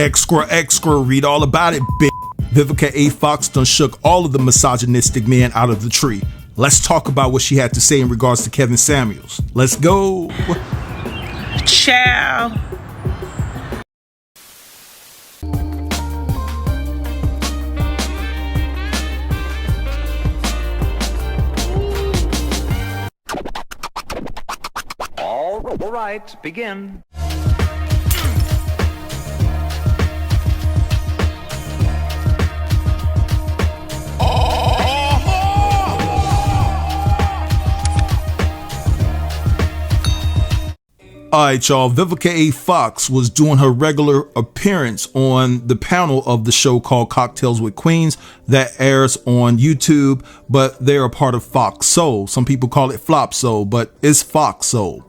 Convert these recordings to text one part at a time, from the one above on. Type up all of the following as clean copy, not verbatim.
Extra, read all about it, bitch. Vivica A. Fox done shook all of the misogynistic men out of the tree. Let's talk about what she had to say in regards to Kevin Samuels. Let's go. Ciao. All right, begin. Alright, y'all, Vivica A. Fox was doing her regular appearance on the panel of the show called Cocktails with Queens that airs on YouTube, but they're a part of Fox Soul. Some people call it Flop Soul, but it's Fox Soul.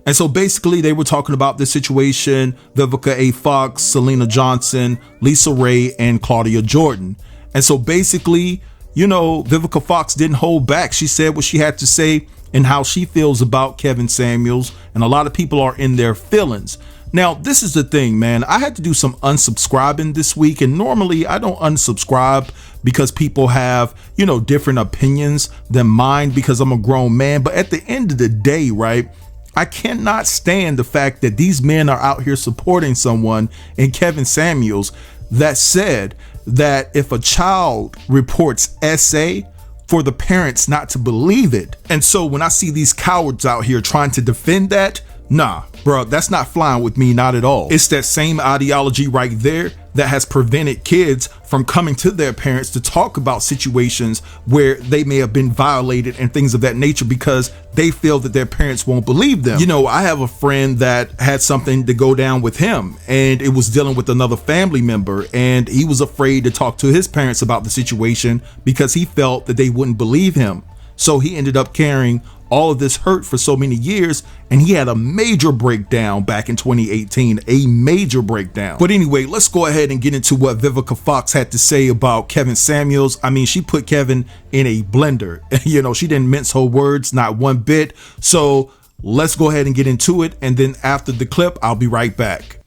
And so basically they were talking about this situation, Vivica A. Fox, Selena Johnson, Lisa Ray, and Claudia Jordan. And so basically, you know, Vivica Fox didn't hold back. She said what she had to say and how she feels about Kevin Samuels, and a lot of people are in their feelings. Now, this is the thing, man. I had to do some unsubscribing this week, and normally I don't unsubscribe because people have, you know, different opinions than mine because I'm a grown man. But at the end of the day, right, I cannot stand the fact that these men are out here supporting someone in Kevin Samuels that said that if a child reports SA, for the parents not to believe it. And so when I see these cowards out here trying to defend that, nah, bro, that's not flying with me, not at all. It's that same ideology right there that has prevented kids from coming to their parents to talk about situations where they may have been violated and things of that nature because they feel that their parents won't believe them. You know, I have a friend that had something to go down with him, and it was dealing with another family member, and he was afraid to talk to his parents about the situation because he felt that they wouldn't believe him. So he ended up carrying all of this hurt for so many years, and he had a major breakdown back in 2018, a major breakdown. But anyway, let's go ahead and get into what Vivica Fox had to say about Kevin Samuels. I mean, she put Kevin in a blender. You know, she didn't mince her words, not one bit. So let's go ahead and get into it, and then after the clip, I'll be right back.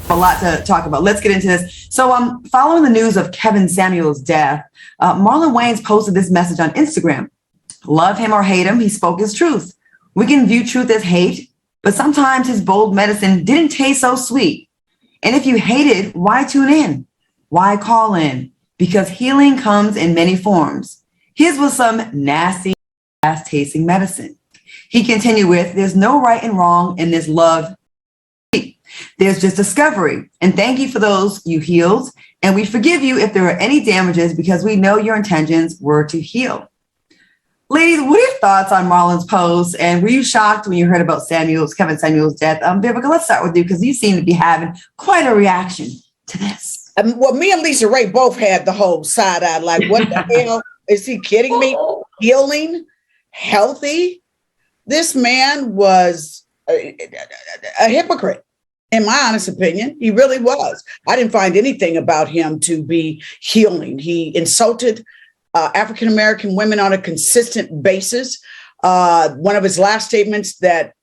A lot to talk about. Let's get into this. So following the news of Kevin Samuels' death, Marlon Wayans posted this message on Instagram. Love him or hate him, he spoke his truth. We can view truth as hate, but sometimes his bold medicine didn't taste so sweet. And if you hated, why tune in? Why call in? Because healing comes in many forms. His was some nasty, ass-tasting medicine. He continued with, there's no right and wrong in this love. There's just discovery. And thank you for those you healed. And we forgive you if there are any damages because we know your intentions were to heal. Ladies, what are your thoughts on Marlon's post? And were you shocked when you heard about Kevin Samuels' death? Vivica, let's start with you because you seem to be having quite a reaction to this. Well, me and Lisa Ray both had the whole side eye. Like, what the hell? Is he kidding me? Healing? Healthy? This man was a hypocrite. In my honest opinion, he really was. I didn't find anything about him to be healing. He insulted African-American women on a consistent basis. One of his last statements that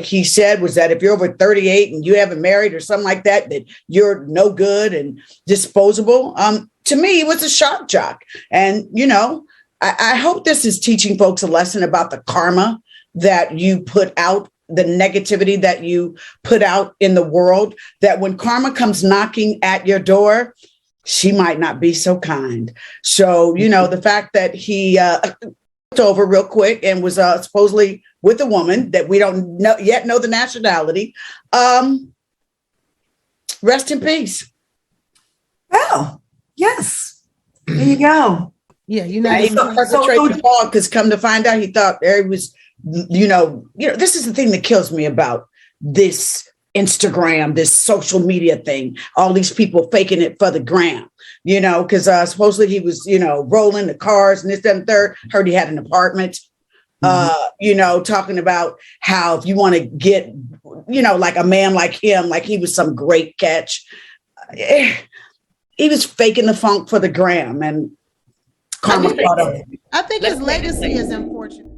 he said was that if you're over 38 and you haven't married or something like that, that you're no good and disposable. To me, he was a shock jock. And, you know, I hope this is teaching folks a lesson about the karma that you put out, the negativity that you put out in the world, that when karma comes knocking at your door, she might not be so kind. So, you know, the fact that he over real quick and was supposedly with a woman that we don't yet know the nationality. Rest in peace. Well, yes. There you go. Yeah, you know, he perpetrated the fall because come to find out, he thought there was, you know, this is the thing that kills me about this Instagram, this social media thing, all these people faking it for the gram, you know, because supposedly he was, you know, rolling the cars and this, that, and third. Heard he had an apartment, you know, talking about how if you want to get, you know, like a man like him, like he was some great catch. He was faking the funk for the gram, and karma caught up. I think his legacy is unfortunate.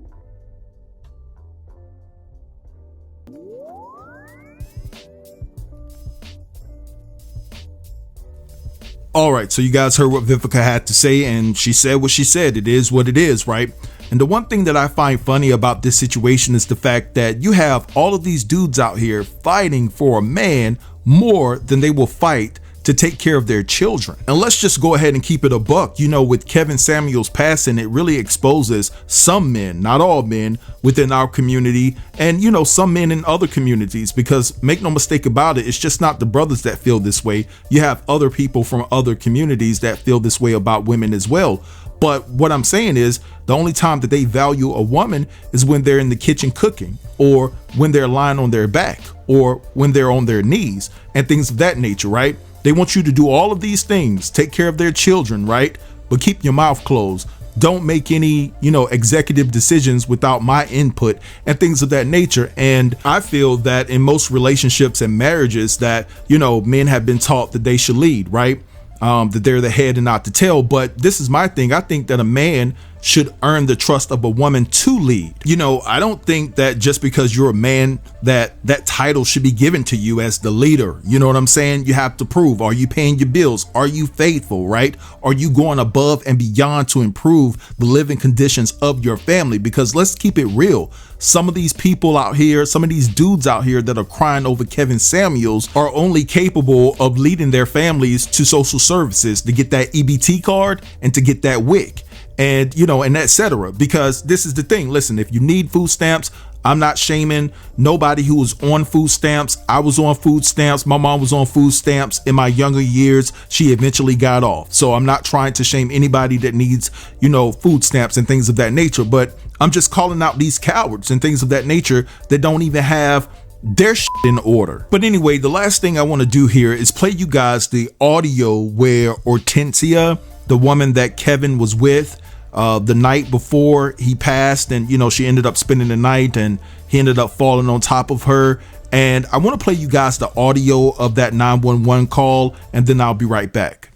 All right, so you guys heard what Vivica had to say, and she said what she said. It is what it is, right? And the one thing that I find funny about this situation is the fact that you have all of these dudes out here fighting for a man more than they will fight to take care of their children. And let's just go ahead and keep it a buck. You know, with Kevin Samuels passing, it really exposes some men, not all men, within our community, and you know, some men in other communities, because make no mistake about it, it's just not the brothers that feel this way. You have other people from other communities that feel this way about women as well. But what I'm saying is, the only time that they value a woman is when they're in the kitchen cooking, or when they're lying on their back, or when they're on their knees, and things of that nature, right? They want you to do all of these things, take care of their children, right? But keep your mouth closed. Don't make any, you know, executive decisions without my input and things of that nature. And I feel that in most relationships and marriages that, you know, men have been taught that they should lead, right? That they're the head and not the tail. But this is my thing. I think that a man should earn the trust of a woman to lead. You know, I don't think that just because you're a man that title should be given to you as the leader. You know what I'm saying? You have to prove, are you paying your bills? Are you faithful, right? Are you going above and beyond to improve the living conditions of your family? Because let's keep it real. Some of these people out here, some of these dudes out here that are crying over Kevin Samuels are only capable of leading their families to social services to get that EBT card and to get that WIC. And, you know, and etc. Because this is the thing. Listen, if you need food stamps, I'm not shaming nobody who was on food stamps. I was on food stamps. My mom was on food stamps in my younger years. She eventually got off. So I'm not trying to shame anybody that needs, you know, food stamps and things of that nature. But I'm just calling out these cowards and things of that nature that don't even have their shit in order. But anyway, the last thing I want to do here is play you guys the audio where Hortensia, the woman that Kevin was with, the night before he passed, and you know, she ended up spending the night and he ended up falling on top of her. And I want to play you guys the audio of that 911 call, and then I'll be right back.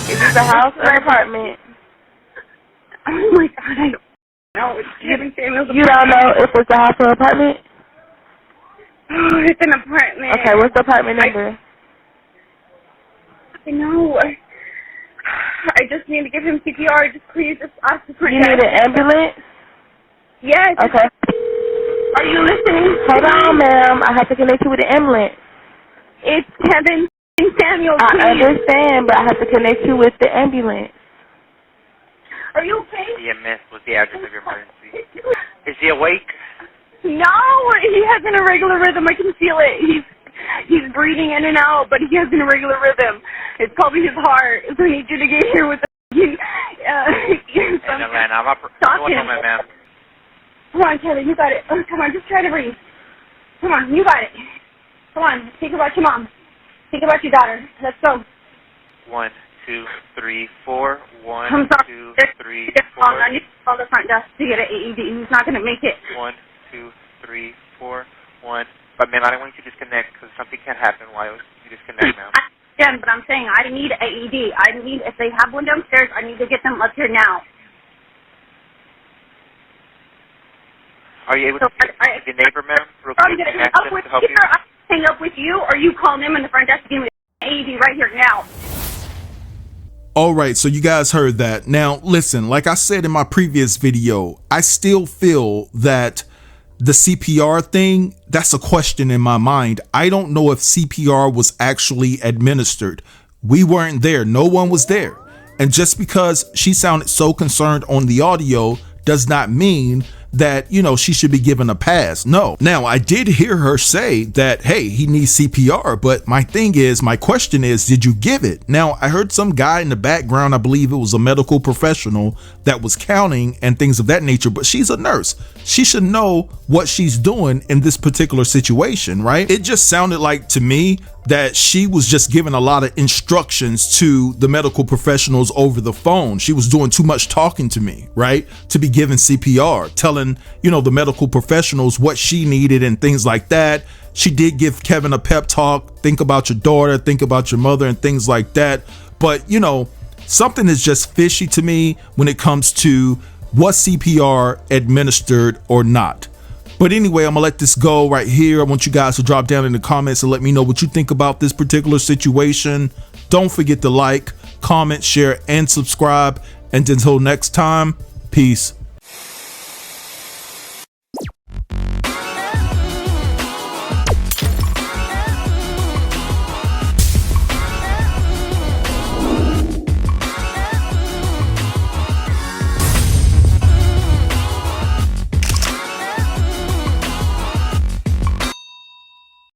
Is this a house or an apartment? Oh my god, I don't know. It's Kevin Samuels' apartment. You don't know if it's a house or apartment? Oh, it's an apartment. Okay, what's the apartment number? I know. I just need to give him CPR. Just please, just ask the front desk. You need an ambulance? Yes. Okay. Are you listening? Hold on, ma'am. I have to connect you with the ambulance. It's Kevin Samuels. I understand, but I have to connect you with the ambulance. Are you okay? EMS, what's the address of your emergency? Is he awake? No, he has an irregular rhythm. I can feel it. He's breathing in and out, but he has an irregular rhythm. It's probably his heart. So I need you to get here with the I'm what's on my ma'am? Come on, Kelly, you got it. Oh, come on, just try to breathe. Come on, you got it. Come on, think about your mom. Think about your daughter. Let's go. 1, 2, 3, 4. 1, I'm sorry. 2, 3, 4. I need to call the front desk to get an AED. He's not going to make it. 1, 2, 3, 4. 1. But ma'am, I don't want you to disconnect because something can happen while you disconnect, ma'am. Yeah, but I'm saying I need an AED. I need, if they have one downstairs, I need to get them up here now. Are you able to get the neighbor, ma'am, real quick, and ask them to help you? I hang up with you, or you call them in the front desk to give me an AED right here now. All right, so you guys heard that. Now, listen, like I said in my previous video, I still feel that the CPR thing, that's a question in my mind. I don't know if CPR was actually administered. We weren't there. No one was there. And just because she sounded so concerned on the audio does not mean that, you know, she should be given a pass. No. Now, I did hear her say that, hey, he needs CPR, but my question is, did you give it? Now, I heard some guy in the background, I believe it was a medical professional that was counting and things of that nature, but she's a nurse. She should know what she's doing in this particular situation, right? It just sounded like to me that she was just giving a lot of instructions to the medical professionals over the phone. She was doing too much talking to me, right? To be giving CPR, telling, you know, the medical professionals what she needed and things like that. She did give Kevin a pep talk. Think about your daughter, think about your mother and things like that. But, you know, something is just fishy to me when it comes to was CPR administered or not. But anyway, I'm gonna let this go right here. I want you guys to drop down in the comments and let me know what you think about this particular situation. Don't forget to like, comment, share, and subscribe. And until next time, peace.